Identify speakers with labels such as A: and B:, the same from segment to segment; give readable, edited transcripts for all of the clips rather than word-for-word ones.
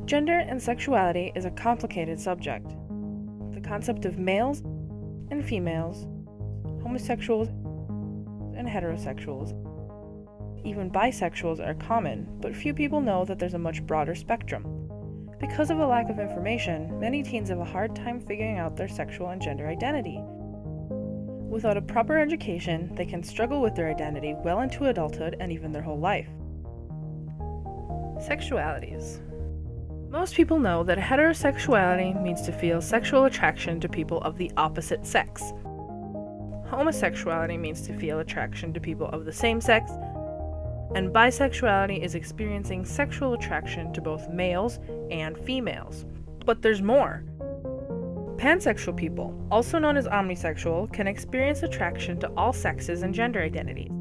A: Gender and sexuality is a complicated subject. The concept of males and females, homosexuals and heterosexuals, even bisexuals are common, but few people know that there's a much broader spectrum. Because of a lack of information, many teens have a hard time figuring out their sexual and gender identity. Without a proper education, they can struggle with their identity well into adulthood and even their whole life. Sexualities. Most people know that heterosexuality means to feel sexual attraction to people of the opposite sex. Homosexuality means to feel attraction to people of the same sex, and bisexuality is experiencing sexual attraction to both males and females. But there's more. Pansexual people, also known as omnisexual, can experience attraction to all sexes and gender identities.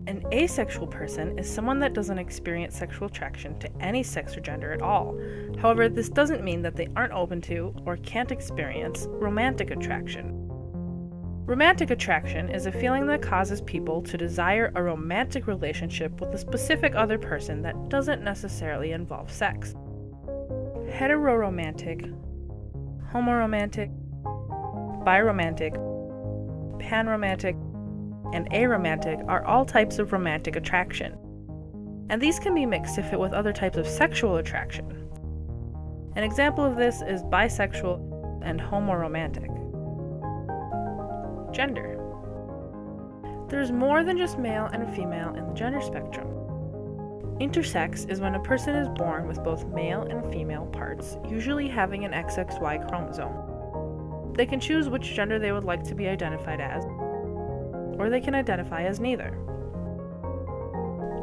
A: An asexual person is someone that doesn't experience sexual attraction to any sex or gender at all. However, this doesn't mean that they aren't open to or can't experience romantic attraction. Romantic attraction is a feeling that causes people to desire a romantic relationship with a specific other person that doesn't necessarily involve sex. Heteroromantic, homoromantic, biromantic, panromantic, and aromantic are all types of romantic attraction, and these can be mixed to fit with other types of sexual attraction. An example of this is bisexual and homoromantic. Gender. There's more than just male and female in the gender spectrum. Intersex is when a person is born with both male and female parts, usually having an XXY chromosome. They can choose which gender they would like to be identified as, or they can identify as neither.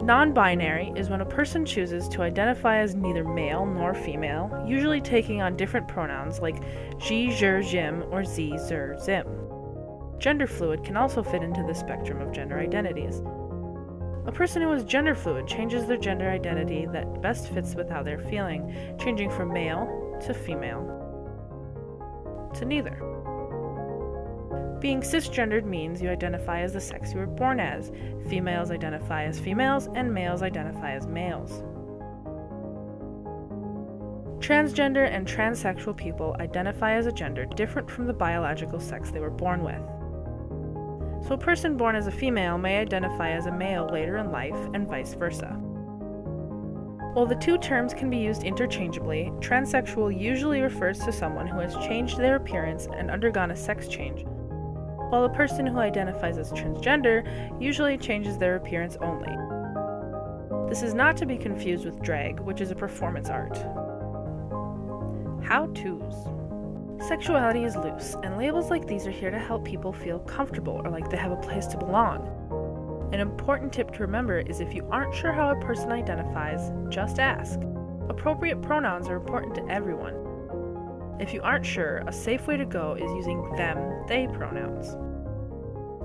A: Non-binary is when a person chooses to identify as neither male nor female, usually taking on different pronouns like she, her, jim, or z, zer, zim. Gender fluid can also fit into the spectrum of gender identities. A person who is gender fluid changes their gender identity that best fits with how they're feeling, changing from male to female to neither. Being cisgendered means you identify as the sex you were born as. Females identify as females, and males identify as males. Transgender and transsexual people identify as a gender different from the biological sex they were born with. So a person born as a female may identify as a male later in life, and vice versa. While the two terms can be used interchangeably, transsexual usually refers to someone who has changed their appearance and undergone a sex change, while a person who identifies as transgender usually changes their appearance only. This is not to be confused with drag, which is a performance art. How-tos. Sexuality is loose, and labels like these are here to help people feel comfortable or like they have a place to belong. An important tip to remember is if you aren't sure how a person identifies, just ask. Appropriate pronouns are important to everyone. If you aren't sure, a safe way to go is using them, they pronouns.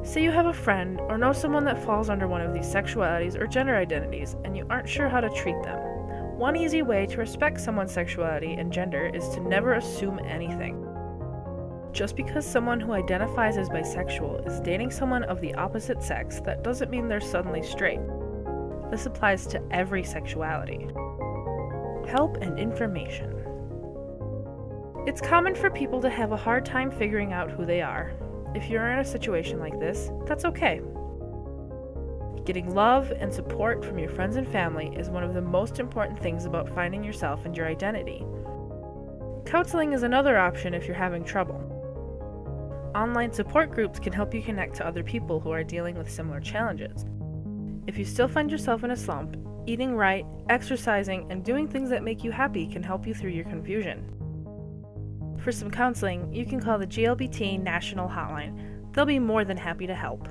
A: Say you have a friend or know someone that falls under one of these sexualities or gender identities, and you aren't sure how to treat them. One easy way to respect someone's sexuality and gender is to never assume anything. Just because someone who identifies as bisexual is dating someone of the opposite sex, that doesn't mean they're suddenly straight. This applies to every sexuality. Help and information. It's common for people to have a hard time figuring out who they are. If you're in a situation like this, that's okay. Getting love and support from your friends and family is one of the most important things about finding yourself and your identity. Counseling is another option if you're having trouble. Online support groups can help you connect to other people who are dealing with similar challenges. If you still find yourself in a slump, eating right, exercising, and doing things that make you happy can help you through your confusion. For some counseling, you can call the GLBT National Hotline. They'll be more than happy to help.